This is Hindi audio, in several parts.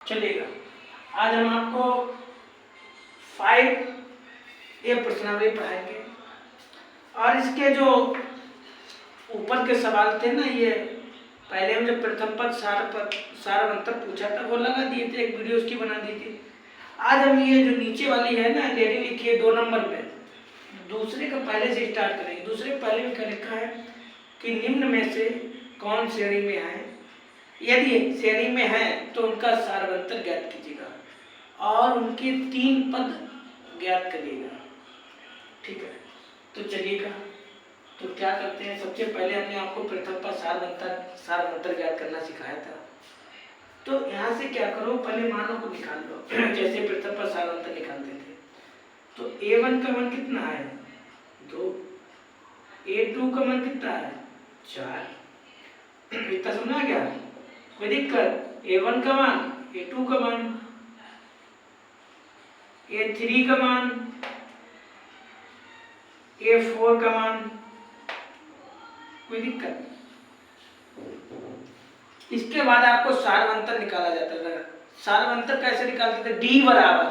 चलेगा। आज हम आपको 5A प्रश्नावली पढ़ाएंगे और इसके जो ऊपर के सवाल थे ना, ये पहले हम जब प्रथम पद सार अंतर पूछा था वो लगा दिए थे, एक वीडियो उसकी बना दी थी। आज हम ये जो नीचे वाली है ना लेडी लिखी है 2 नंबर पे, दूसरे का पहले से स्टार्ट करेंगे। दूसरे पहले में क्या लिखा है कि निम्न में से कौन श्रेणी में है, यदि श्रेणी में है तो उनका सारवंतर ज्ञात कीजिएगा और उनके 3 पद ज्ञात करिएगा। ठीक है, तो चलिएगा, तो क्या करते हैं। सबसे पहले हमने आपको प्रथम पद सारवंतर ज्ञात करना सिखाया था। तो यहाँ से क्या करो, पहले मानों को निकाल लो जैसे प्रथम पद सारवंतर निकालते थे। तो A1 का मान कितना है 2, A2 का मान कितना है 4। इतना समझा क्या, कोई दिक्कत। A1 का मान, A2 का मान, A3 का मान, A4 का मान, कोई दिक्कत। इसके बाद आपको सारवंतर निकाला जाता था। सारवंतर कैसे निकालते थे, D बराबर,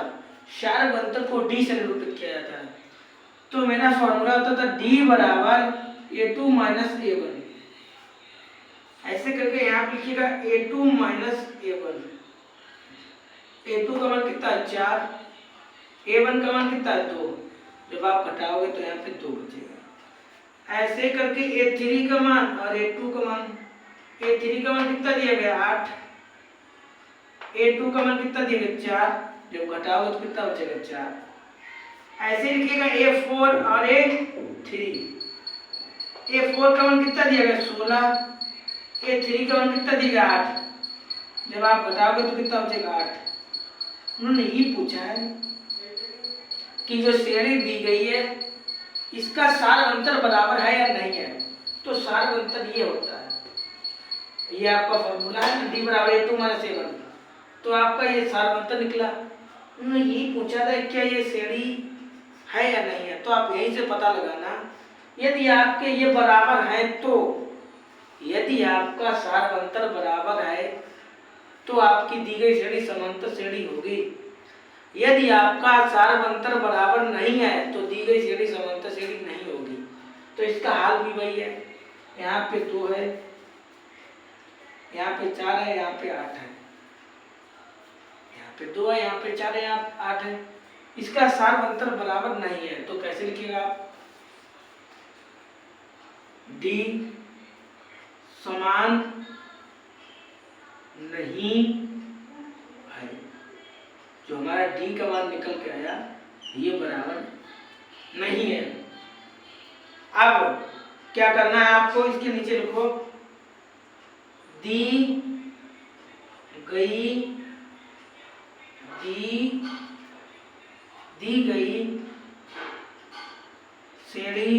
सारवंतर को D से निरूपित किया जाता है। तो मेरा फॉर्मूला होता था D बराबर A2 माइनस A1। ऐसे करके यहाँ लिखिएगा A2 माइनस A1। A2 का मान कितना है 4, A1 का मान कितना है 2। जब आप घटाओगे तो यहाँ पे 2 बचेगा। ऐसे करके A3 का मान और A2 का मान, A3 का मान कितना दिया गया 8, A2 का मान कितना दिया गया 4। जब घटाओगे तो कितना बचेगा 4। ऐसे लिखिएगा A4 और A3। A4 का मान कितना दिया गया 16, A3 का मान कितना दिया गया 8। जब आप घटाओगे तो कितना बचेगा 8। उन्होंने ये पूछा है कि जो श्रेणी दी गई है इसका सारवंतर बराबर है या नहीं है। तो सारवंतर ये होता है, ये आपका फॉर्मूला है ना, D बराबर A2 माइनस A1। तो आपका ये सारवंतर निकला। उन्होंने यही पूछा था क्या ये श्रेणी है या नहीं है। तो आप यहीं से पता लगाना, यदि आपके ये बराबर है तो, यदि आपका सारवंतर बराबर है तो आपकी दी गई श्रेणी समांतर श्रेणी होगी। यदि आपका सारवंतर बराबर नहीं है तो दी गई श्रेणी समांतर श्रेणी नहीं होगी। तो इसका हाल भी वही है, यहाँ पे 2 है, यहाँ पे 4 है, यहाँ पे 8 है, यहाँ पे 2 है, यहाँ पे 4 है, यहाँ 8 है। इसका सारवंतर बराबर नहीं है तो कैसे लिखिएगा आप, D समान नहीं है। जो हमारा D का मान निकल के आया ये बराबर नहीं है। अब क्या करना है आपको, इसके नीचे लिखो दी गई श्रेणी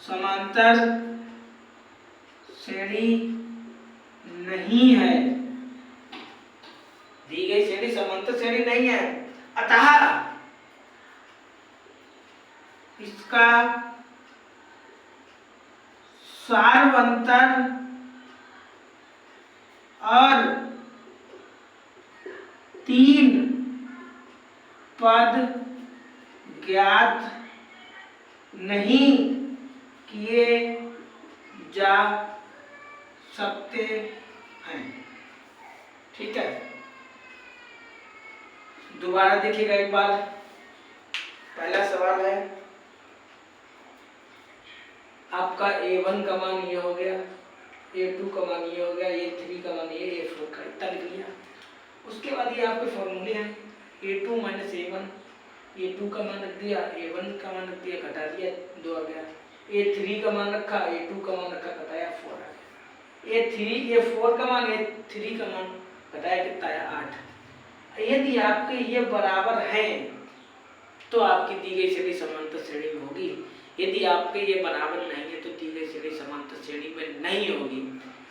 समांतर श्रेणी नहीं है, दी गई श्रेणी समांतर श्रेणी नहीं है, अतः इसका सारवंतर और 3 पद ज्ञात नहीं किए जा सकते हैं। ठीक है, दोबारा देखिएगा एक बार। पहला सवाल है आपका A1 का मान ये हो गया, A2 का मान ये हो गया, A3 का मान ये, A4 का इतना लिख लिया। उसके बाद ये आपके फॉर्मूले हैं A2 माइनस A1, A2 का मान रख दिया, A1 का मान रख दिया, घटा दिया 2 आ गया। A3 का मान रखा, A2 का मान रखा, घटाया 4 आ गया। A4 का मान, A3 का मान घटाया कितना आया 8। यदि आपके ये बराबर हैं तो आपकी दी गई श्रेणी समांतर श्रेणी में होगी। यदि आपके ये बराबर नहीं है तो दी गई श्रेणी समांतर श्रेणी में नहीं होगी।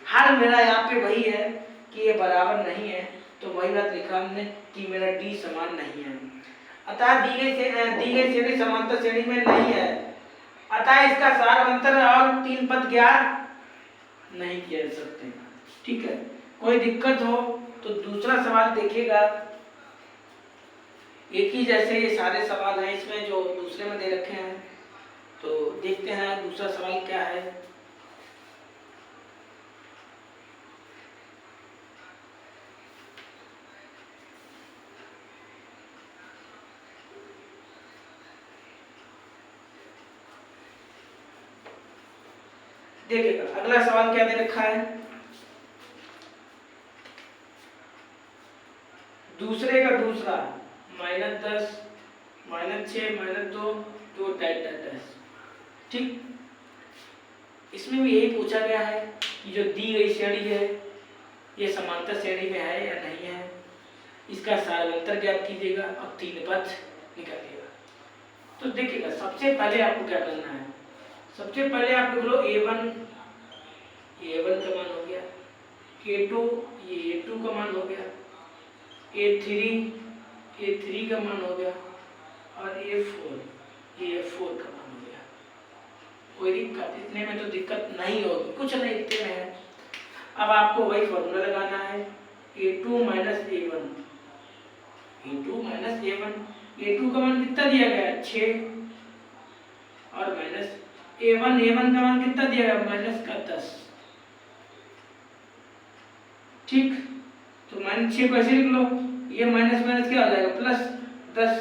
हाल मेरा यहाँ पे वही है कि ये बराबर नहीं है, तो वही बात लिखा हमने कि मेरा D समान नहीं है, अतः दी गई श्रेणी समांतर श्रेणी में नहीं है, अतः इसका सारवंतर और 3 पद ज्ञात नहीं किया जा सकते। ठीक है, कोई दिक्कत हो तो दूसरा सवाल देखिएगा। एक ही जैसे ये सारे सवाल हैं इसमें जो दूसरे में दे रखे हैं, तो देखते हैं दूसरा सवाल क्या है। देखिएगा अगला सवाल क्या दे रखा है। दूसरे का दूसरा -10 -6 -2 2 10। ठीक, इसमें भी यही पूछा गया है कि जो दी गई श्रेणी है ये समांतर श्रेणी में है या नहीं है, इसका सारवंतर ज्ञात कीजिएगा और तीन पद निकालिएगा। तो देखिएगा सबसे पहले आपको क्या करना है, सबसे पहले आप लिख लो a1 का मान हो गया, a2 ये a2 का मान हो गया, a3 का मान हो गया और a4 का मान हो गया। कोई दिक्कत इतने में तो दिक्कत नहीं होगी, कुछ नहीं इतने में है। अब आपको वही फॉर्मूला लगाना है a2 माइनस a1, a2 का मान कितना दिया गया है 6 और माइनस a1 का मान कितना दिया गया माइनस का 10। ठीक, तो -6 को ऐसे लिख लो, ये माइनस माइनस क्या हो जाएगा +10,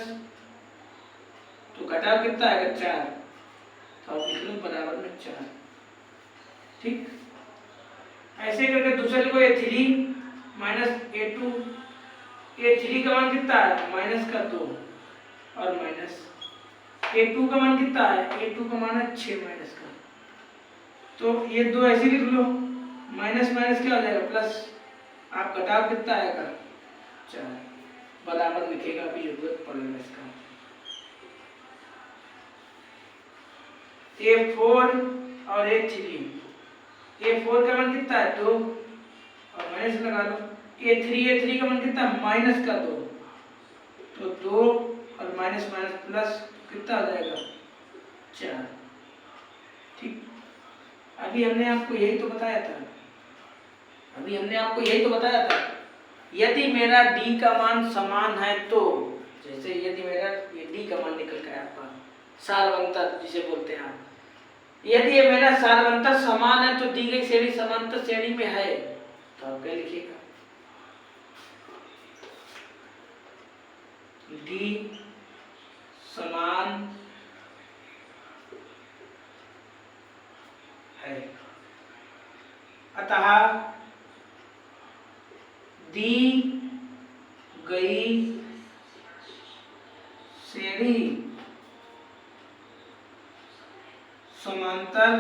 तो घटाव कितना आएगा 4, तो आप लिख लो बराबर में 4। ठीक, ऐसे करके दूसरे को a3 माइनस a3 का मान कितना है माइनस का 2 और माइनस a2 का मान कितना है, a2 का मान है 6 माइनस का, तो ये दो ऐसे लिख लो, माइनस माइनस क्या हो जाएगा प्लस, आप घटाव कितना आएगा 4, बराबर लिखेगा, अभी जरूरत पड़ेगा इसका। a4 और a4 का मान कितना है 2 और माइनस लगा लो, a3 का मान कितना माइनस का 2, तो 2 और माइनस माइनस प्लस कितना आ जाएगा 4। ठीक, अभी हमने आपको यही तो बताया था, यदि मेरा d का मान समान है तो, जैसे यदि मेरा ये d का मान निकल गया आपका सारवंतर जिसे बोलते हैं आप, यदि ये मेरा सारवंतर समान है तो दी गई श्रेणी समांतर श्रेणी में है, तो आप क्या लिखिएगा d समान है, अतः दी गई श्रेणी समांतर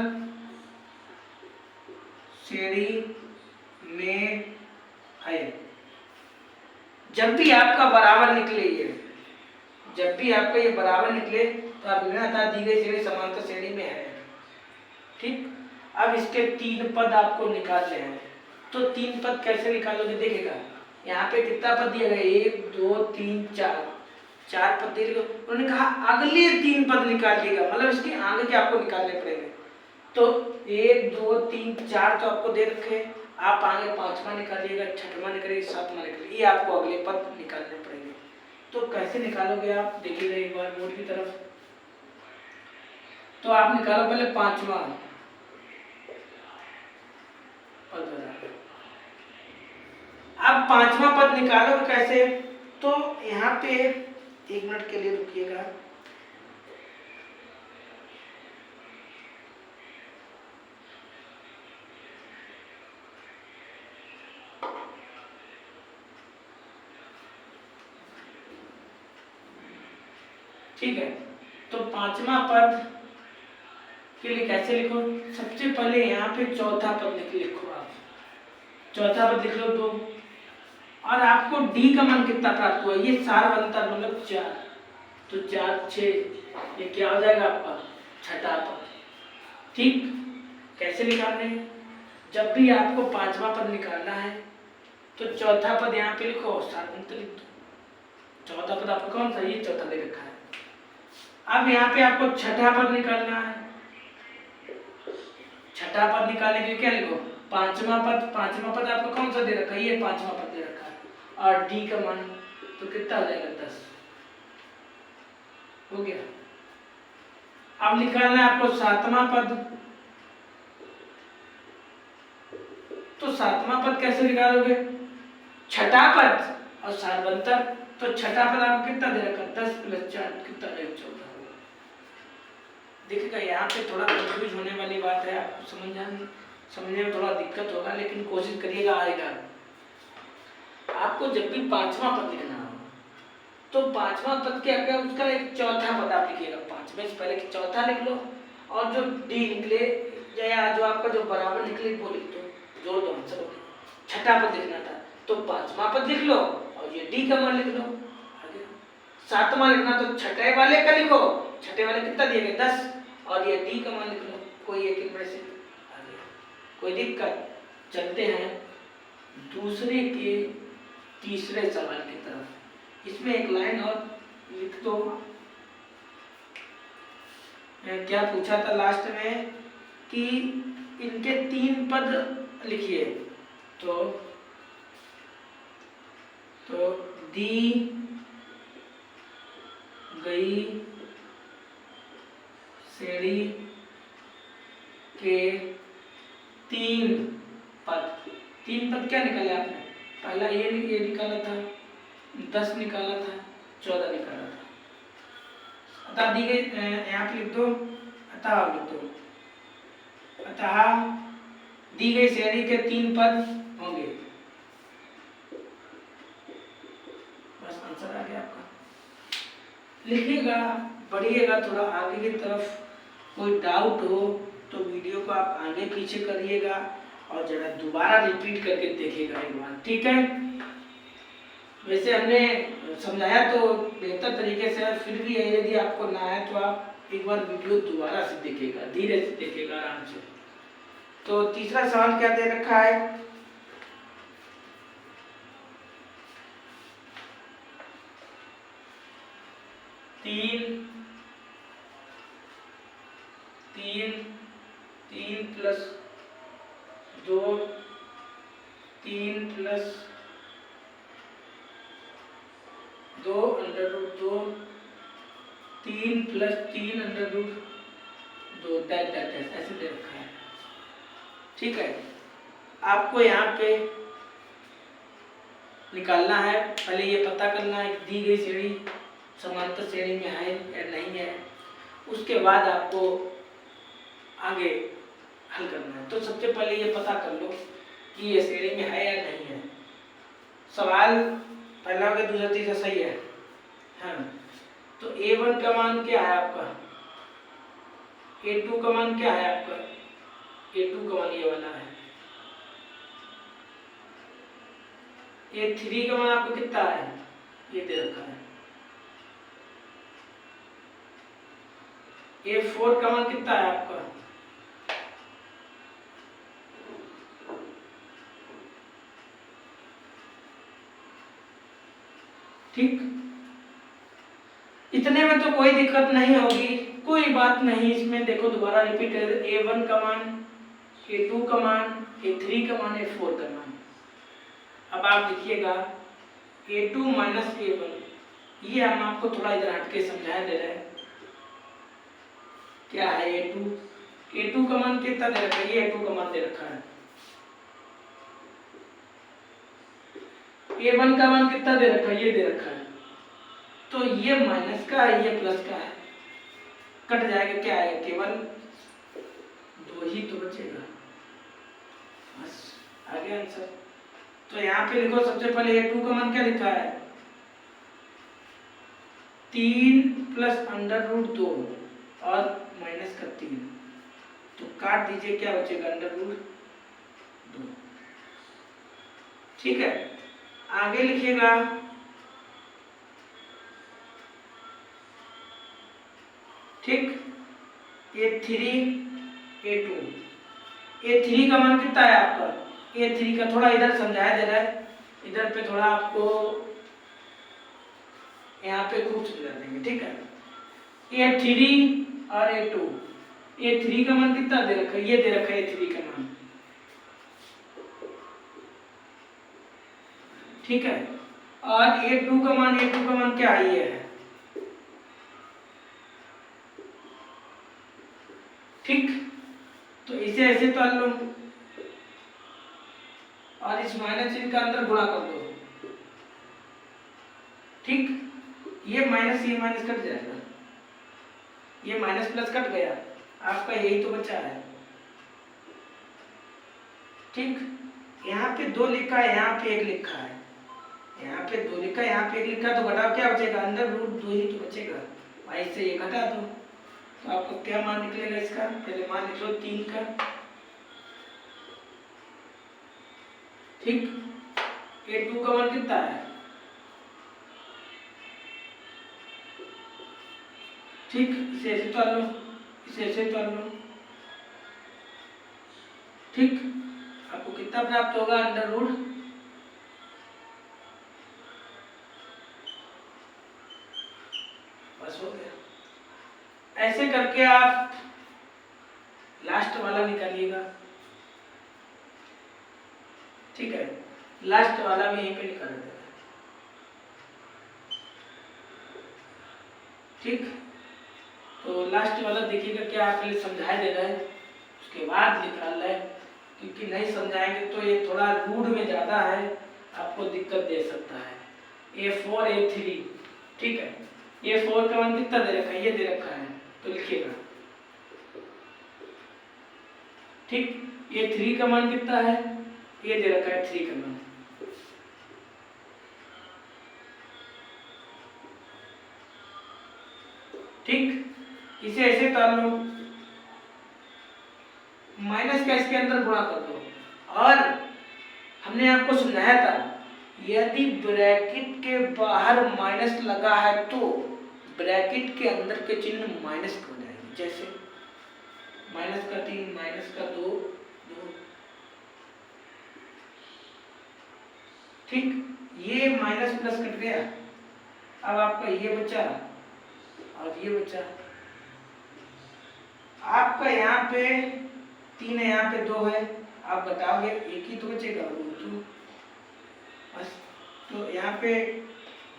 श्रेणी में है। जब भी आपका बराबर निकले ये बराबर निकले तो आप लिखना दी गई श्रेणी समांतर श्रेणी में है। ठीक, अब इसके 3 पद आपको निकालने हैं, तो 3 पद कैसे निकालोगे, देखिएगा यहाँ पे कितना पद दिया गया 1 2 3 4 पद दिए, उन्होंने कहा अगले 3 पद निकालिएगा, मतलब इसके आगे के आपको निकालने पड़ेंगे। तो 1 2 3 4 तो आपको दे रखे, आप आगे 5वां निकालिएगा, 6वां निकालिएगा, 7वां निकालिएगा, ये आपको अगले पद निकालने पड़ेंगे। तो कैसे निकालोगे आप देखिएगा एक बार बोर्ड की तरफ, तो आप निकालो पहले 5वां पद बना, अब 5वां पद निकालो कैसे, तो यहाँ पे 1 मिनट के लिए रुकिएगा। ठीक है, तो 5वां पद के लिए कैसे लिखो, सबसे पहले यहाँ पे चौथा पद लिखो, आप चौथा पद लिख लो 2, और आपको d का मान कितना प्राप्त हुआ, ये सारवंतर मतलब 4, तो 4 6, ये क्या हो जाएगा आपका छठा पद। ठीक, कैसे निकालने, जब भी आपको 5वां पद निकालना है तो चौथा पद यहाँ पे लिखो, सारवंतर लिख दो। चौथा पद आपको कौन सा, ये चौथा दे रखा है। अब यहाँ पे आपको छठा पद निकालना है, छठा पद निकालने के लिए क्या लिखो पांचवा पद आपको कौन सा दे रखा है? ये पांचवा पद दे रखा है। और डी का मान तो कितना हो जाएगा? 10 हो गया। अब निकालना है आपको सातवां पद। तो सातवां पद कैसे निकालोगे? छठा पद और सार्वंतर। तो छठा पद आपको कितना दे रखा? 10 + 4 कितना है? 14। देखिएगा यहाँ पे थोड़ा कंफ्यूज होने वाली बात है, आपको समझने में थोड़ा दिक्कत होगा, लेकिन कोशिश करिएगा, आएगा। आपको जब भी पांचवा पद लिखना हो तो पांचवा पद के आगे उसका एक चौथा पद आप लिखिएगा। पांचवें से पहले चौथा लिख लो, और जो डी निकले या जो आपका जो बराबर निकले वो लिख दो, जोड़ दो आंसर हो गया। छठा पद लिखना था तो पांचवा पद लिख लो और ये डी का मान लिख लो। आगे सातवां लिखना तो छठे वाले का लिखो, छठे वाले कितना दिए गए? 10, और ये डी का मान लिख लो, कोई एक इनमें से। आगे कोई दिक्कत? चलते हैं दूसरे के तीसरे सवाल की तरफ। इसमें एक लाइन और लिख दो। क्या पूछा था लास्ट में कि इनके 3 पद लिखिए। तो दी गई श्रेणी के 3 पद। 3 पद क्या निकाले आपने? पहला ये निकाला था, 10 निकाला था, 14 निकाला था। अतः दी गई, यहाँ पे लिख दो, अतः लिख दो, अतः दी गई श्रेणी के 3 पद होंगे। बस आंसर आ गया आपका। लिखिएगा, बढ़िएगा थोड़ा आगे की तरफ। कोई डाउट हो तो वीडियो को आप आगे पीछे करिएगा और जरा दोबारा रिपीट करके देखिएगा एक बार, ठीक है? वैसे हमने समझाया तो बेहतर तरीके से, फिर भी यदि आपको ना आए तो आप एक बार वीडियो दोबारा से देखिएगा, धीरे से देखिएगा, आराम से। तो तीसरा सवाल क्या दे रखा है? तीन 3 + 2, 3 + 2 √2, 3 + 3 √2 ऐसे दे रखा है, ठीक है? आपको यहाँ पे निकालना है, पहले ये पता करना है कि दी गई श्रेणी समांतर श्रेणी में है या नहीं है। उसके बाद आपको आगे हल करना है। तो सबसे पहले ये पता कर लो कि ये श्रेणी में है या नहीं है। सवाल पहला हो गया, दूसरा तीसरा सही है, हाँ। तो A1 का मान क्या है आपका? A2 का मान क्या है आपका? A2 का मान ये वाला है। A3 का मान आपको कितना है? ये दे रखा है। A4 का मान कितना है आपका? ठीक, इतने में तो कोई दिक्कत नहीं होगी, कोई बात नहीं। इसमें देखो दोबारा रिपीट कर, A1 का मान, A2 का मान, A3 का मान, A4 का मान। अब आप देखिएगा A2 - A1, ये हम आपको थोड़ा इधर हटके समझा दे रहे हैं। क्या है A2 का मान कितना दे रखा है? ये A2 का मान दे रखा है। A1 का मान कितना दे रखा है? ये दे रखा है। तो ये माइनस का है, ये प्लस का है, कट जाएगा, क्या आएगा? केवल 2 ही तो बचेगा, बस आ गया आंसर। तो यहाँ पे लिखो, सबसे पहले A2 का मान क्या लिखा है? 3 + √2 और माइनस का 3, तो काट दीजिए, क्या बचेगा? √2, ठीक है? आगे लिखिएगा ठीक, A3 A2। A3 का मान कितना है आपका? A3 का थोड़ा इधर समझाया दे रहा है, इधर पे थोड़ा आपको यहाँ पे खूब समझा देंगे, ठीक है? A3 और A2। A3 का मान कितना दे रखा है? ये दे रखा है A3 का मान, ठीक है। और A2 का मान क्या है, ये है, ठीक। तो इसे ऐसे तोड़ लो और इस माइनस चिन्ह का अंदर गुणा कर दो, ठीक। ये माइनस कट जाएगा, ये माइनस प्लस कट गया, आपका यही तो बचा है, ठीक। यहाँ पे 2 लिखा है, यहाँ पे 1 लिखा है, यहाँ पे 2 लिखा है, यहाँ पे 1 लिखा है, तो घटाओ क्या बचेगा, अंदर रूट 2 ही तो बचेगा, भाई से ये घटा दो, तो आपको क्या मान निकलेगा इसका, पहले मान लिख लो 3 का, ठीक। A2 का मान कितना है, ठीक। इसे ऐसे तोड़ लो, इसे ऐसे तोड़ लो, ठीक। आपको कितना प्राप्त होगा, अंडर रूट, बस हो गया। ऐसे करके आप लास्ट वाला निकालिएगा, ठीक है। लास्ट वाला भी यहीं पे निकाल देगा, ठीक। तो लास्ट वाला देखिएगा क्या आपके लिए समझाया दे रहा है, उसके बाद निकाल रहा है, क्योंकि नहीं समझाएंगे तो ये थोड़ा रूड में ज़्यादा है, आपको दिक्कत दे सकता है। A4 A3, ठीक है। A4 का मान कितना दे रखा है, ये दे रखा है, तो लिखिएगा, ठीक। A3 का मान कितना है, ये दे रखा है 3 का मान, ठीक। इसे ऐसे तोड़ लो, माइनस का इसके अंदर गुणा कर दो, और हमने आपको समझाया था यदि ब्रैकेट के बाहर माइनस लगा है तो ब्रैकेट के अंदर के चिन्ह माइनस हो जाएंगे, जैसे माइनस का 3, माइनस का 2, 2, ठीक। ये माइनस प्लस कट गया, अब आपका ये बचा और ये बचा, आपका यहाँ पे 3 है, यहाँ पे 2 है, आप बताओगे एक ही तो बचेगा, रूट 2, बस। तो यहाँ पे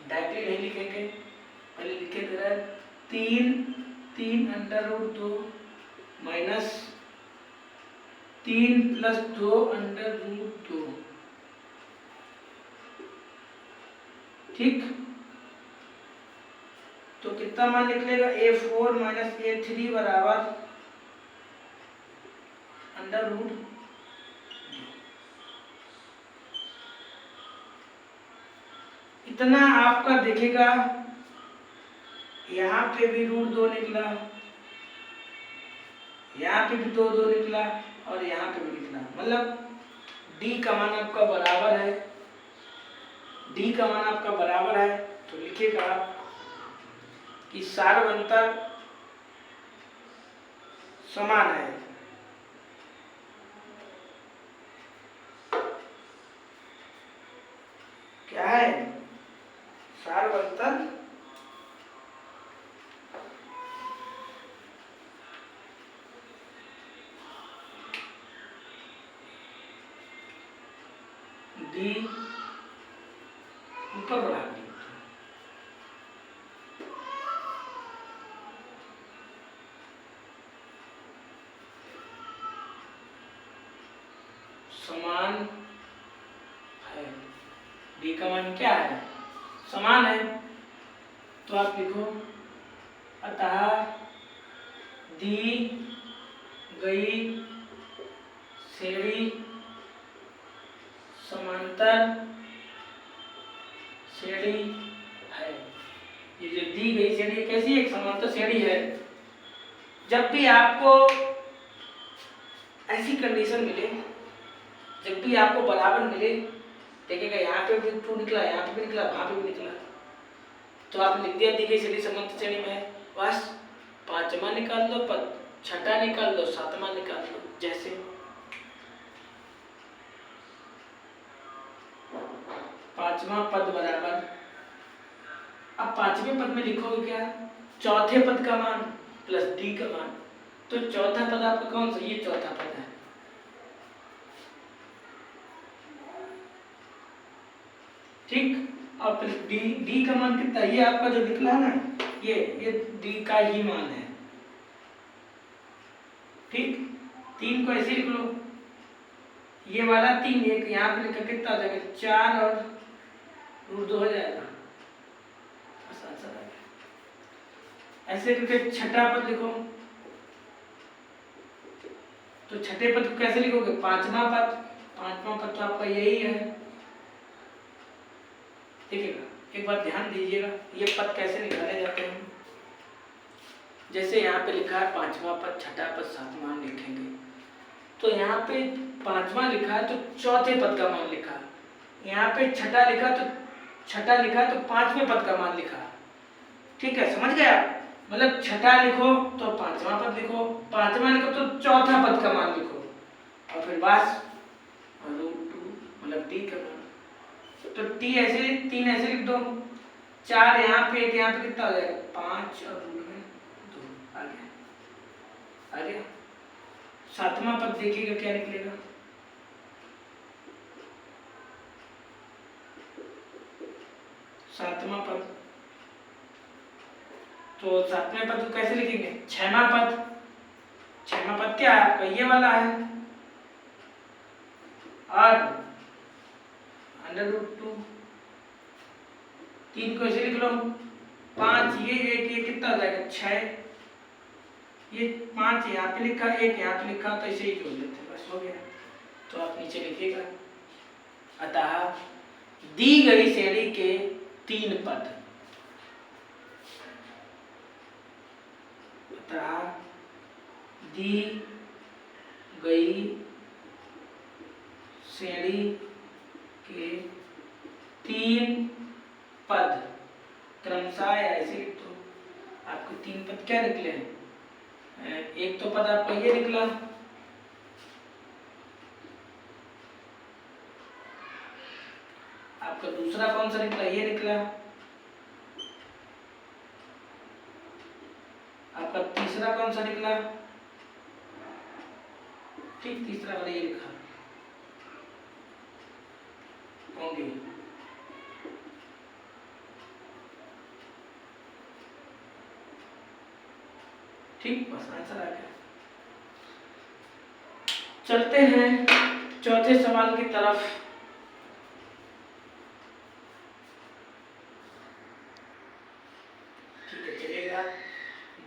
डायरेक्टली नहीं लिखेंगे, पहले लिखे दे रहा है 3 under root 2 minus 3 plus 2 under root 2, ठीक। तो कितना मान निकलेगा, A4 माइनस A3 बराबर अंडर रूट, इतना आपका देखेगा, यहाँ पे भी रूट 2 निकला, यहाँ पे भी 2 निकला, और यहाँ पे भी निकला, मतलब D का मान आपका बराबर है, D का मान आपका बराबर है, तो लिखिएगा आप कि सारवंतर समान है, क्या है, सारवंतर D ऊपर बढ़ा दी, समान है, D का मान क्या है, समान है, तो आप लिखो अतः दी गई श्रेणी समांतर श्रेणी है। ये जो दी गई श्रेणी कैसी, एक समांतर श्रेणी है। जब भी आपको ऐसी कंडीशन मिले, जब भी आपको बराबर मिले, देखिएगा यहाँ पे भी 2 निकला, यहाँ पे भी निकला, वहां पे भी निकला, तो आप लिख दिया दी गई श्रेणी समांतर श्रेणी में है, बस 5वां निकाल दो, 6वां निकाल दो, 7वां निकाल दो, जैसे 5वां पद बराबर, अब 5वें पद में लिखोगे क्या, चौथे पद का मान प्लस D का मान, तो चौथा पद आपका कौन सा, ये चौथा पद है, ठीक। और फिर डी, डी का मान कितना, ये आपका जो निकला है ना, ये डी का ही मान है। ठीक, 3 को ऐसे लिख लो, ये वाला 3 एक यहाँ पे लिखा कितना हो जाएगा, 4 और रूट 2 हो जाएगा। ऐसे करके छठा पद लिखो, तो छठे पद को कैसे लिखोगे, पांचवा पद। पांचवा पद तो आपका यही है, ठीक है। एक बात ध्यान दीजिएगा, ये पद कैसे निकाले जाते हैं। जैसे यहाँ पे लिखा है पांचवा पद, छठा पद, सातवां मान लिखेंगे, तो यहाँ पे पांचवा लिखा है तो चौथे पद का मान लिखा, यहाँ पे छठा लिखा तो पांचवें पद का मान लिखा। ठीक है, समझ गए आप। मतलब छठा लिखो तो पांचवा पद लिखो, पांचवा लिखो तो चौथा पद का मान लिखो, और फिर बस रूट 2 मतलब डी का मान। तो टी ऐसे 3 ऐसे लिख दो, 4 यहाँ पे, एक यहाँ पे, कितना हो जाएगा 5 और रूट में 2 आ गया। सातवां पद देखिएगा क्या निकलेगा, सातवां पद। तो सातवें पद को कैसे लिखेंगे, छठवां पद। छठवां पद क्या है आपका, ये वाला है, और अंडर रूट 2। 3 को ऐसे लिख लो, 5 ये एक, ये कितना हो जाएगा 6, ये 5 यहाँ पे लिखा, एक यहाँ पे लिखा, तो ऐसे ही जोड़ लेते हैं, बस हो गया। तो आप नीचे लिखिएगा, अतः दी गई श्रेणी के 3 पद, अतः दी गई श्रेणी के 3 पद क्रमशः ऐसे लिख दो। आपके 3 पद क्या निकले हैं, एक तो पद आपका ये निकला, आपका दूसरा कौन सा निकला, ये निकला, आपका तीसरा कौन सा निकला, ठीक, तीसरा वाला ये लिखा होंगे। ठीक, बस आंसर आ गया। चलते हैं चौथे सवाल की तरफ। ठीक है, चलेगा।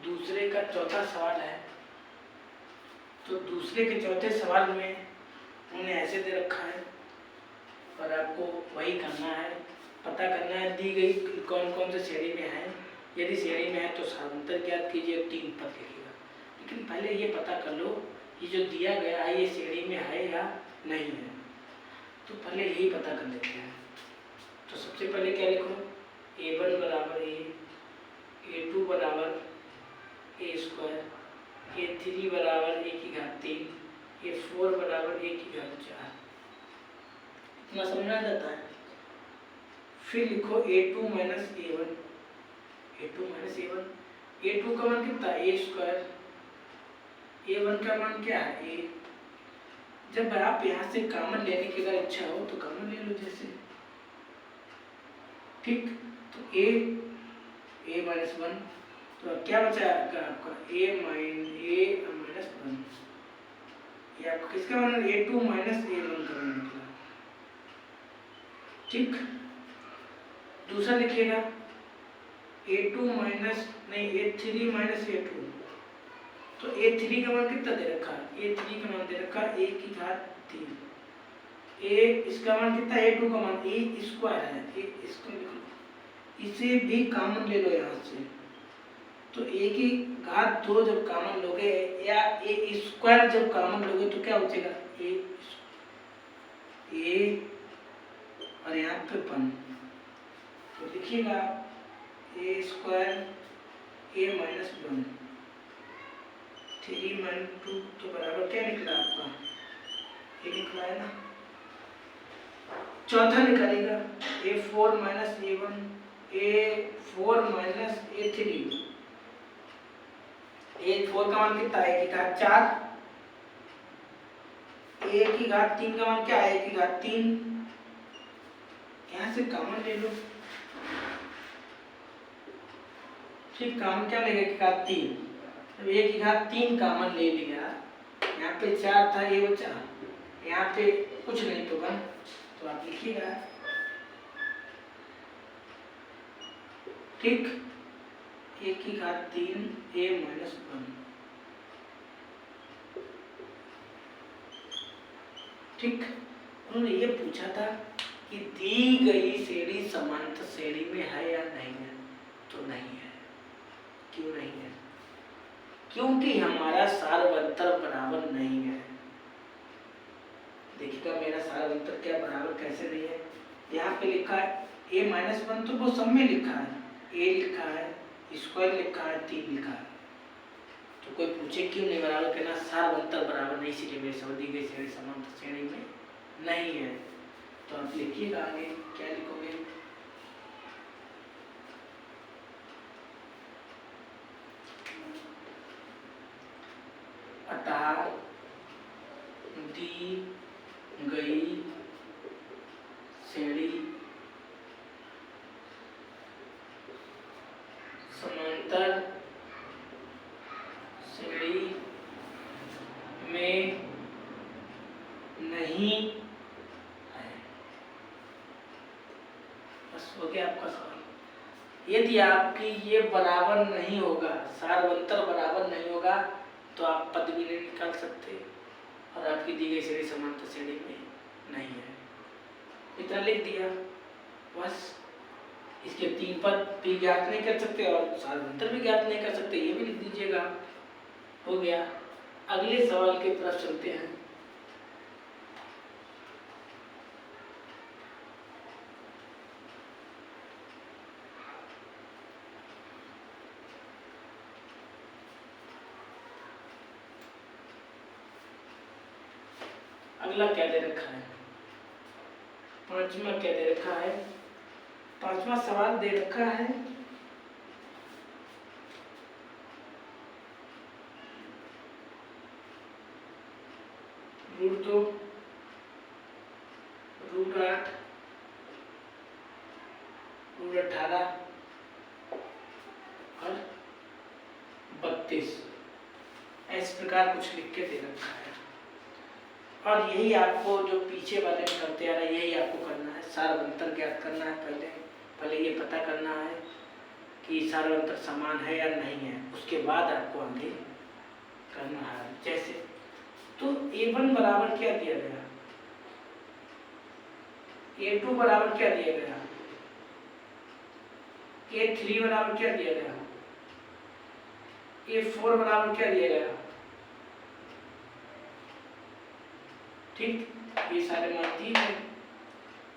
दूसरे का चौथा सवाल है, तो दूसरे के चौथे सवाल में उन्हें ऐसे दे रखा है, और आपको वही करना है, पता करना है दी गई कौन कौन से श्रेणी में है। यदि श्रेणी में है तो सारंतर ज्ञात कीजिए, 3 पद लिखिएगा। लेकिन पहले ये पता कर लो ये जो दिया गया है ये श्रेणी में है या नहीं है, तो पहले यही पता कर लेते हैं। तो सबसे पहले क्या लिखो, a1 बराबर a2 बराबर a², a3 बराबर a⁻3, a4 बराबर a⁻4। इतना समझा जाता है। फिर लिखो a2 minus a1, a2 minus a1, a2 का मान कितना a², a1 का मान क्या है a। जब आप यहाँ से कॉमन लेने की अगर इच्छा हो तो कॉमन ले लो जैसे, ठीक। तो a माइनस 1, तो क्या बचा आपका a माइनस 1, ये आपका किसका मान है a2 माइनस a1 का मान निकला, ठीक। दूसरा लिखिएगा a2 माइनस नहीं a3 माइनस a2, तो a3 का मान कितना दे रखा है, a3 का मान दे रखा है a⁻3, इसका मान कितना a2 का मान a² है, इसको लिख लो, इसे भी कॉमन ले लो यहाँ से। तो a⁻2 जब कॉमन लोगे या a² जब कॉमन लोगे तो क्या बचेगा a और यहाँ पे 1, तो लिखिएगा a² a माइनस 1, 3 माइनस 2 तो बराबर क्या निकला आपका, ये निकला है ना। चौथा निकालेगा a4 minus a1, a4 minus a3, a4 का मान कितना है a⁻4, a⁻3 का मान क्या है a⁻3, यहाँ से कॉमन ले लो। ठीक, कॉमन क्या लेगा, एक घात 3। अब एक की घात 3 कॉमन ले लिया, यहाँ पे 4 था, ये बचा, यहाँ पे कुछ नहीं तो 1, तो आप लिखिएगा। ठीक, एक की घात 3 a माइनस 1। ठीक, उन्होंने ये पूछा था कि दी गई श्रेणी समांतर श्रेणी में है या नहीं है, तो नहीं है। क्यों नहीं है? क्योंकि हमारा सारवंतर बराबर नहीं है। देखिएगा मेरा सारवंतर क्या बराबर कैसे नहीं है। यहाँ पे लिखा है a माइनस 1, तो वो सब में लिखा है, a लिखा है, स्क्वायर लिखा है, 3 लिखा है। तो कोई पूछे क्यों नहीं बराबर, कहना सारवंतर बराबर नहीं, इसीलिए मेरी सब दी गई श्रेणी समांतर श्रेणी में नहीं है। तो आप लिखिएगा आगे क्या लिखोगे, अतः दी गई श्रेणी समांतर श्रेणी में नहीं है। बस हो गया आपका सवाल। यदि आपकी ये बराबर नहीं होगा, सारवंतर बराबर नहीं होगा, तो आप पद भी नहीं निकाल सकते और आपकी दी गई श्रेणी समांतर श्रेणी में नहीं है। इतना लिख दिया बस। इसके 3 पद भी ज्ञात नहीं कर सकते और सारवंतर भी ज्ञात नहीं कर सकते, ये भी लिख दीजिएगा। हो गया। अगले सवाल की तरफ चलते हैं। अगला क्या दे रखा है, 5वां क्या दे रखा है, 5वां सवाल दे रखा है रूट 2, रूट 8, रूट 18 और 32 इस प्रकार कुछ लिख के दे रखा है। और यही आपको जो पीछे वाले में करते आ रहा है, यही आपको करना है। सारवंतर ज्ञात करना है। पहले ये पता करना है कि सारवंतर समान है या नहीं है, उसके बाद आपको आगे करना है। जैसे तो a1 बराबर क्या दिया गया, a2 बराबर क्या दिया गया, a3 बराबर क्या दिया गया, a4 बराबर क्या दिया गया। ठीक, ये सारे मान दिए हैं,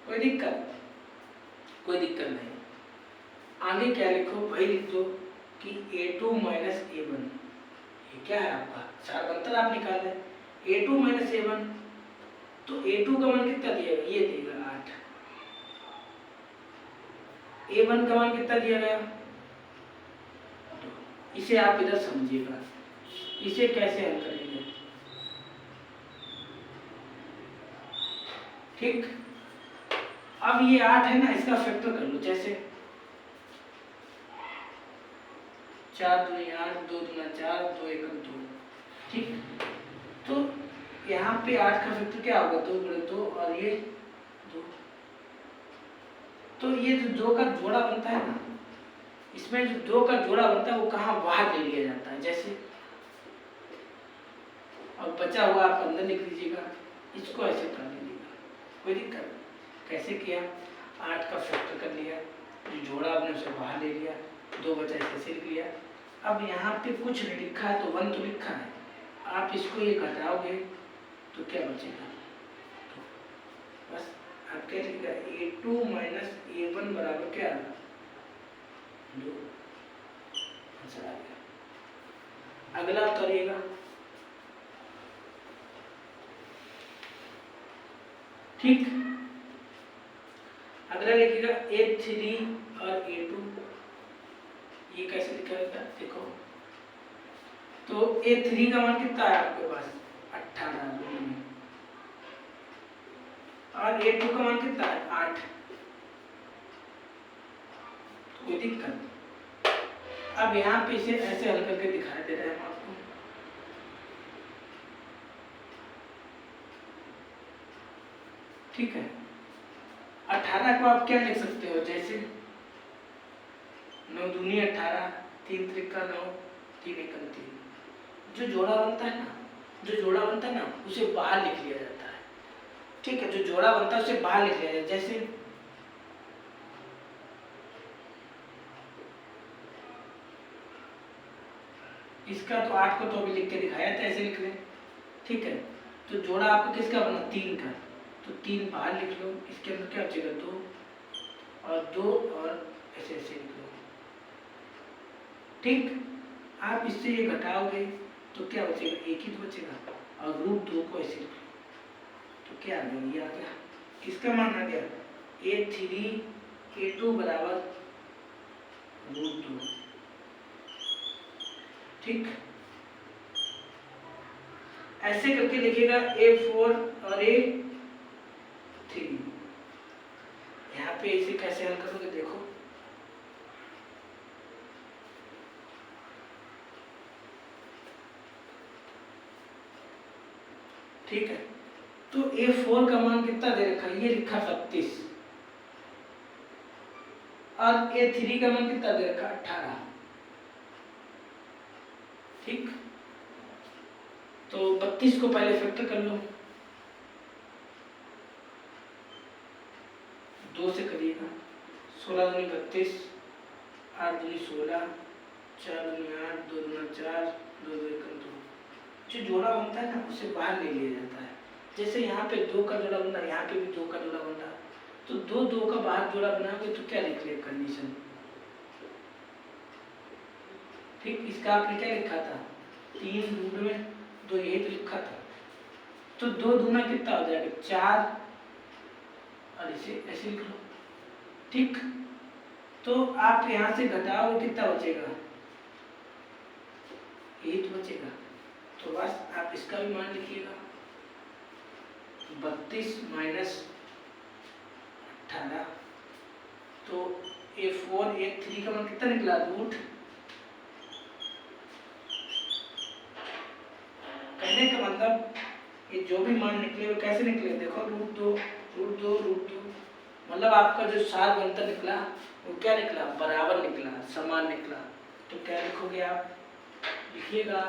कोई दिक्कत नहीं। आगे क्या लिखो, वही लिख दो कि a2 माइनस a1, ये क्या है आपका सारवंतर आप निकाले, a2 माइनस a1, तो a2 का मान कितना दिया गया, ये देगा 8, a1 का मान कितना दिया गया, इसे आप इधर समझिएगा, इसे कैसे हल करेंगे। ठीक, अब ये 8 है ना, इसका फैक्टर कर लो। जैसे 4 दूनी 8, 2 दूना 4, 2 एकम 2। ठीक, तो यहाँ पे 8 का फैक्टर क्या होगा, 2 गुणे 2 और ये 2। तो ये जो 2 का जोड़ा बनता है ना, इसमें जो 2 का जोड़ा बनता है वो कहाँ, बाहर ले लिया जाता है। जैसे और बचा हुआ आप अंदर लिख लीजिएगा, इसको ऐसे कर लीजिएगा, कोई दिक्कत। कैसे किया, 8 का फैक्टर कर लिया, जो जोड़ा आपने उसे बाहर ले लिया, 2 बचा ऐसे लिख लिया। अब यहाँ पे कुछ नहीं लिखा है, तो 1 तो लिखा है, आप इसको ये घटाओगे तो क्या बचेगा, तो बस आप क्या लिखेगा, a2 माइनस a1 बराबर क्या, 2। आंसर आ गया। अगला करिएगा। ठीक, अगला लिखिएगा a3 और a2, ये कैसे लिखा है देखो। तो a3 का मान कितना है आपके पास, 18, और a2 का मान कितना है, 8। कोई दिक्कत। अब यहाँ पे इसे ऐसे हल करके दिखाई दे रहा है आपको। ठीक है, 18 को आप क्या लिख सकते हो, जैसे 9 दूनी 18, 3 त्रिका 9, 3 एकम 3। जो जोड़ा बनता है ना, उसे बाहर लिख लिया जाता है। ठीक है, जो जोड़ा बनता है उसे बाहर लिख लिया जाता है। जैसे इसका तो 8 को तो अभी लिख के दिखाया था, ऐसे लिख लें। ठीक है, तो जोड़ा आपका किसका बना, 3 का, तो 3 बाहर लिख लो। इसके अंदर क्या बचेगा, 2 और 2 और ऐसे ऐसे लिख लो। ठीक, आप इससे ये घटाओगे तो क्या बचेगा, एक ही तो बचेगा, और √2 को ऐसे लिख लो तो क्या आ गया, ये आ गया। किसका मान आ गया, A3 A2 बराबर √2। ठीक, ऐसे करके देखिएगा A4 और A3। यहाँ पे इसे कैसे हल करोगे, देखो ठीक है, तो A4 का मान कितना दे रखा है, ये लिखा 32, और A3 का मान कितना दे रखा, 18। ठीक, तो 32 को पहले फैक्टर कर लो, 2 से करिएगा, 16 दूनी 32, 8 दूनी 16, 4 दूनी 8, 2 दूना 4, 2 2 एकम 2। जो जोड़ा बनता है ना उसे बाहर ले लिया जाता है। जैसे यहाँ पे 2 का जोड़ा बन रहा है, यहाँ पे भी 2 का जोड़ा बन रहा है, तो 2 का बाहर जोड़ा बनाओगे तो क्या लिख लिया, कंडीशन। ठीक, इसका आपने क्या लिखा था, 3 रूट में 2, यही तो लिखा था। तो 2 दूना कितना हो जाएगा, 4, और इसे ऐसे लिख लो। ठीक, तो आप यहाँ से घटाओ कितना बचेगा, यही तो बचेगा। तो बस आप इसका भी मान लिखिएगा, 32 माइनस 18, तो A4 A3 का मान कितना निकला, रूट। कहने का मतलब ये जो भी मान निकले वो कैसे निकले, देखो √2 √2 √2, मतलब आपका जो सार अंतर निकला वो क्या निकला, बराबर निकला, समान निकला। तो क्या लिखोगे आप, लिखिएगा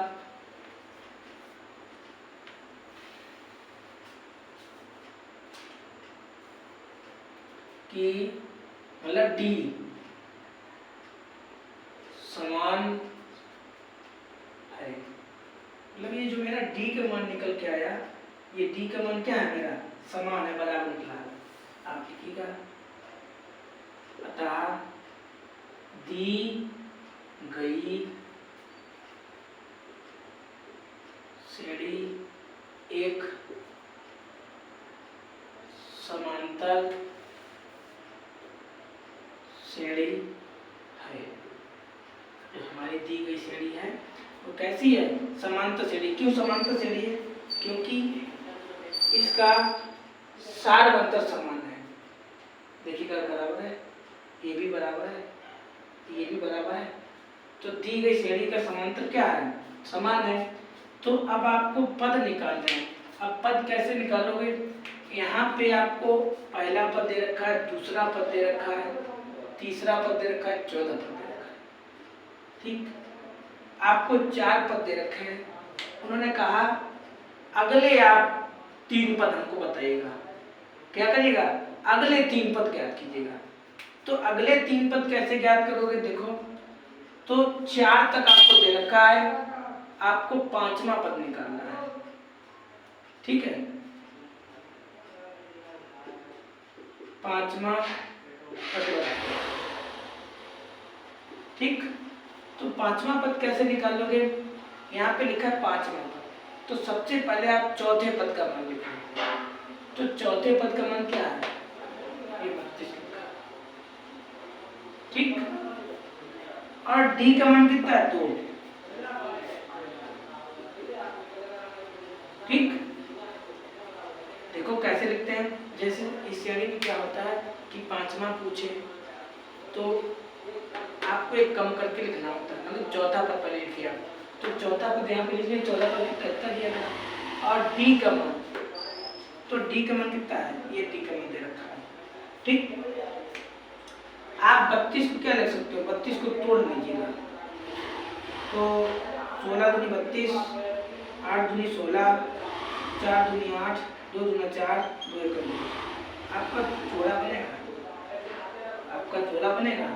कि मतलब D समान है, मतलब ये जो मेरा D का मान निकल के आया, ये D का मान क्या है, मेरा समान है, बराबर निकला। आप लिखिएगा, अतः दी गई श्रेणी एक समांतर श्रेणी है। जो हमारी दी गई श्रेणी है वो कैसी है, समांतर श्रेणी। क्यों समांतर श्रेणी है, क्योंकि इसका सार अंतर समान है। देखिएगा बराबर है, ये भी बराबर है, ये भी बराबर है, तो दी गई श्रेणी का समांतर क्या है, समान है। तो अब आपको पद निकालना है। अब पद कैसे निकालोगे, यहाँ पे आपको पहला पद दे रखा है, दूसरा पद दे रखा है, तीसरा पद दे रखा है, चौथा पद दे रखा है। ठीक, आपको 4 पद दे रखे हैं। उन्होंने कहा अगले आप 3 पद हमको बताइएगा। क्या करिएगा, अगले 3 पद ज्ञात कीजिएगा। तो अगले 3 पद कैसे ज्ञात करोगे, देखो तो 4 तक आपको दे रखा है, आपको 5वां पद निकालना है। ठीक है, 5वां पद। ठीक, तो 5वां पद कैसे निकालोगे, यहाँ पे लिखा है 5वां पद, तो सबसे पहले आप चौथे पद का मान लिखोगे। तो चौथे पद का मान क्या है, ये 32 लिखा। ठीक, और डी का मान कितना है, 2। ठीक, देखो कैसे लिखते हैं, जैसे इस श्रेणी में क्या होता है कि 5वां पूछे तो आपको एक कम करके लिखना होता है, मतलब चौथा पद पहले लिखिए आप, तो चौथा पद यहाँ पे लिखिए, चौथा पद कितना दिया गया, और डी का मान, तो डी का मान कितना है, ये डी का मान दे रखा है। ठीक, आप 32 को क्या लिख सकते हो, 32 को तोड़ लीजिएगा, तो 16 दूनी 32, 8 दूनी 16, 4 दूनी 8, 2 दूना 4, 2 एक 2, आपका जोड़ा बनेगा, आपका जोड़ा बनेगा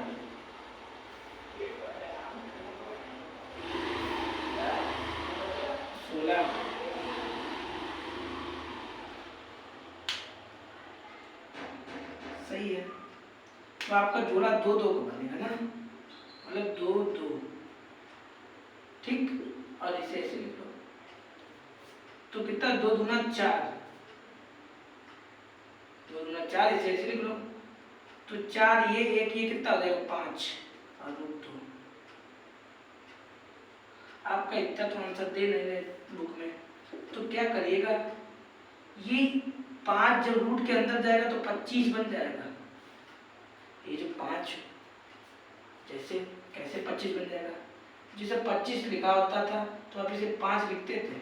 16, सही है। तो आपका जोड़ा 2 2 का बनेगा ना, मतलब 2 2, ठीक, और इसे ऐसे लिख लो, तो कितना 2 दूना 4, 2 दूना 4, इसे ऐसे लिख लो, तो 4 ये 1 ये कितना हो जाएगा 5 और रूट 2। आपका इतना तो आंसर दे नहीं रहे बुक में, तो क्या करिएगा, ये 5 जब रूट के अंदर जाएगा तो 25 बन जाएगा, ये जो 5 जैसे कैसे 25 बन जाएगा, जिसे 25 लिखा होता था तो आप इसे 5 लिखते थे,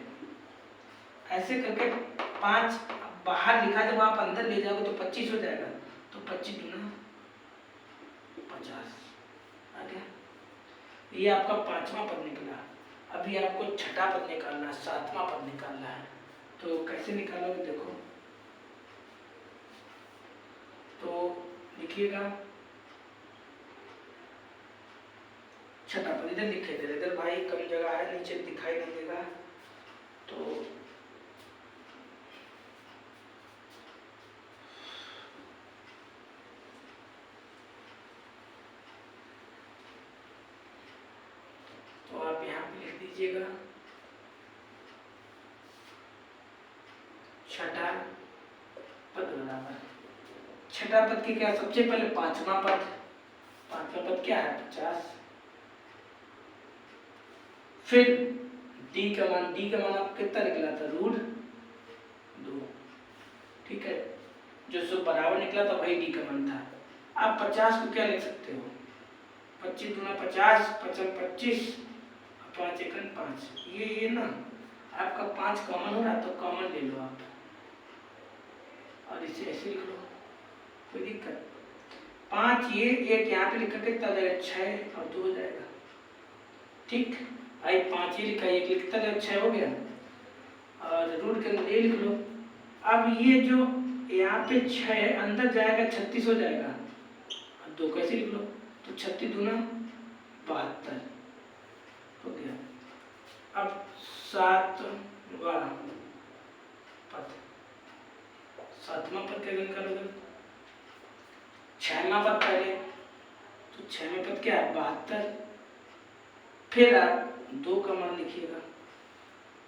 ऐसे करके 5 बाहर लिखा, जब आप अंदर ले जाओगे तो 25 हो जाएगा, तो 25 दूना 50 आ गया। ये आपका 5वां पद निकला। अभी आपको छठा पद निकालना है, 7वां पद निकालना है, तो कैसे निकालोगे देखो, तो लिखिएगा छठा पद, इधर लिखे थे, इधर भाई कम जगह है, नीचे दिखाई नहीं देगा, तो आप यहाँ पे लिख दीजिएगा छठा पद बराबर, छठा पद की क्या, सबसे पहले 5वां पद, 5वां पद क्या है 50, फिर डी का मान, डी का मान आप कितना निकला था रूट 2, ठीक है, जो सब बराबर निकला था वही डी का मान था। आप 50 को क्या लिख सकते हो, 25 दूना 50, 55 25, 5 एक 5, ये ना आपका 5 कॉमन हो रहा, तो कॉमन ले लो आप और इसे ऐसे लिख लो, कोई दिक्कत, 5 ये एक यहाँ पे लिखा कितना हो जाएगा 6 और 2 हो जाएगा, ठीक, आई 5 ये लिखा, एक लिखता है 6 हो गया, और रूट के अंदर ये लिख लो। अब ये जो यहाँ पे 6 अंदर जाएगा 36 हो जाएगा, और 2 कैसे लिख लो, तो 36 दूना 72 हो गया। अब 7वां पद, 7वां पद कैसे निकालोगे, 6वां पद पहले, तो 6वें पद क्या है 72, फिर आप 2 का मान लिखिएगा,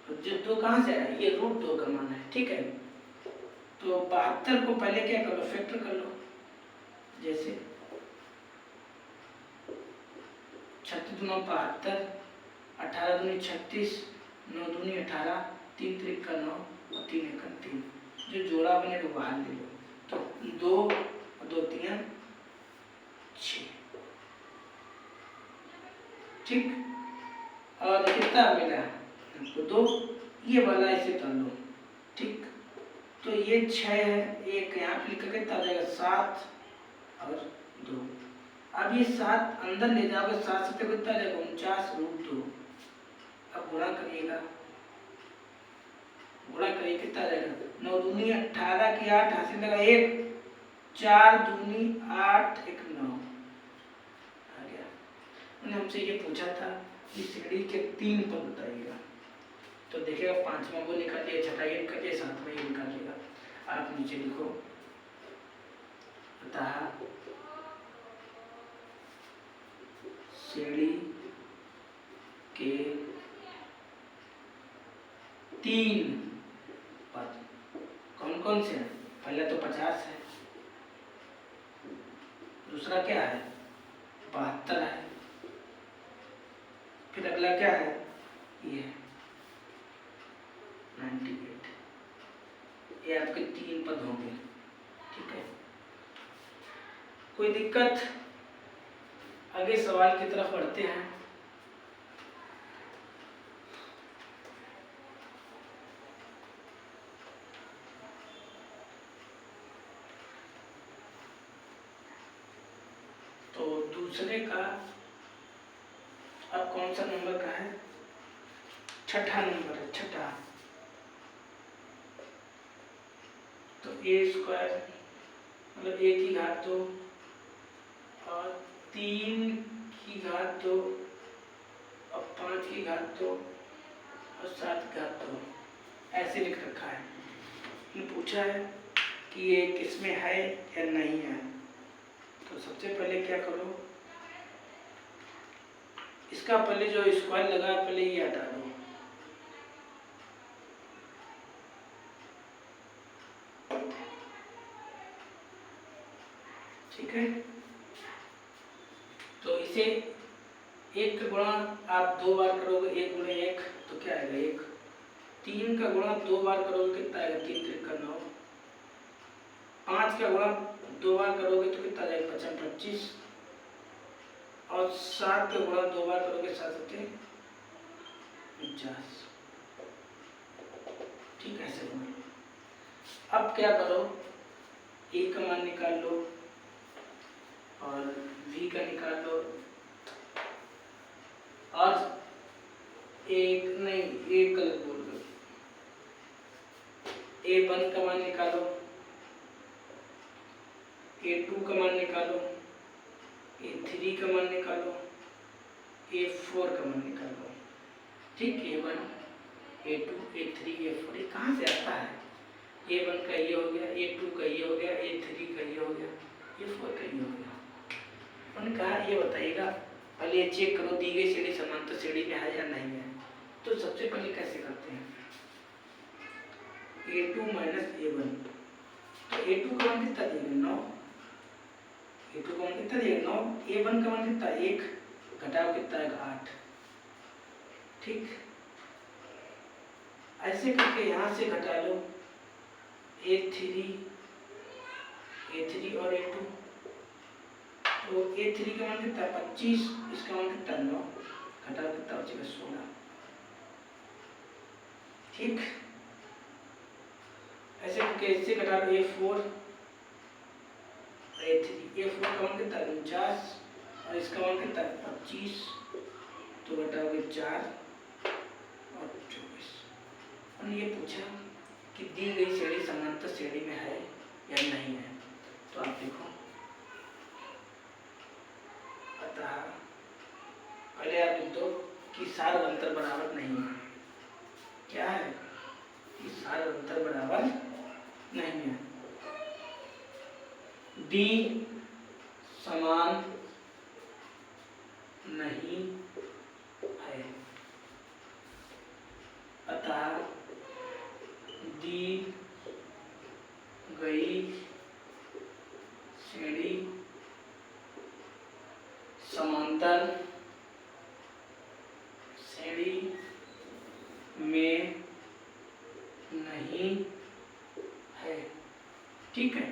तो जो 2 कहाँ से आया, ये रूट 2 का मान है, ठीक है, तो 72 को पहले क्या कर लो, फैक्टर कर लो, जैसे 36 दूना 72, 18 दूनी 36, 9 दूनी 18, 3 त्रिक का 9 और 3 एक 3, जो जोड़ा बनेगा बाहर ले लो, तो 2 और 2 3 6, ठीक, और कितना मिला तो 2, ये वाला इसे कर लो, ठीक, तो ये 6 है, एक यहाँ पे लिखा कितना आ जाएगा 7 और 2, अब ये 7 अंदर ले जाओगे, 7 से कितना आ जाएगा 49 रूट 2, अब गुणा करिएगा, गुणा करिए कितना आ जाएगा, 9 दूनी 18 की 8 हासिल लगा 1, 4 दूनी 8 एक 9 आ गया। उन्होंने हमसे ये पूछा था कि श्रेणी के 3 पद बताइएगा, तो देखिएगा 5वां वो निकाल लिया, छठा ये निकाल लिया, 7वां ये निकाल लिएगा, आप नीचे लिखो, अतः श्रेणी के 3 पद कौन कौन से हैं, पहला तो 50 है, दूसरा क्या है 72 है, फिर अगला क्या है ये 98, ये आपके 3 पद होंगे, ठीक है, कोई दिक्कत। आगे सवाल की तरफ बढ़ते हैं। तो दूसरे का अब कौन सा नंबर का है? छठा नंबर है, छठा। तो ए स्क्वायर मतलब ए की घात 2 और 3 की घात 2 और 5 की घात 2 और 7 की घात 2 ऐसे लिख रखा है। इन्हें पूछा है कि ये किसमें है या नहीं है। तो सबसे पहले क्या करो, इसका पहले जो स्क्वायर लगा है पहले ये हटा दो। ठीक है, तो इसे एक का गुणा आप 2 बार करोगे, 1 गुणे 1 तो क्या आएगा 1। 3 का गुणा 2 बार करोगे कितना आएगा 3 3 का 9। 5 का गुणा 2 बार करोगे तो कितना आएगा 5 25। और 7 का गुणा 2 बार करोगे 7 7 50। ठीक है, ऐसे बना। अब क्या करो, ए का मान निकाल लो और v का निकाल लो और एक नहीं एक गलत बोल दो, a1 का मान निकालो, a2 का मान निकालो, a3 का मान निकालो, a4 का मान निकालो। ठीक, a1 a2 a3 a4 ये कहाँ से आता है? a1 का ये हो गया, a2 का ये हो गया, a3 का ये हो गया, a4 का ये हो गया। उन्होंने कहा ये बताइएगा पहले ये चेक करो दी गई श्रेणी समांतर श्रेणी में है या नहीं है। तो सबसे पहले कैसे करते हैं, a2 माइनस a1। तो a2 का मान कितना दिया 9, a2 का मान कितना दिया 9, a1 का मान कितना 1, घटाओ कितना है 8। ठीक, ऐसे करके यहाँ से घटा लो a3 और a2। तो a3 का मान कितना 25, इसका मान कितना 9, घटाओ कितना बचेगा 16। ठीक, ऐसे करके इससे घटा लो a4 a3। a4 का मान कितना 49 और इसका मान कितना 25, तो घटाओगे 4 और 24। और ये पूछा कि दी गई श्रेणी समांतर श्रेणी में है या नहीं है। तो आप देखो, अतः पहले आप लिख दो कि सार अंतर बराबर नहीं है। क्या है कि सार अंतर बराबर नहीं है, डी समान नहीं है, अतः दी गई श्रेणी समांतर श्रेणी में नहीं है। ठीक है,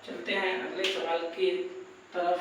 चलते हैं अगले सवाल की तरफ।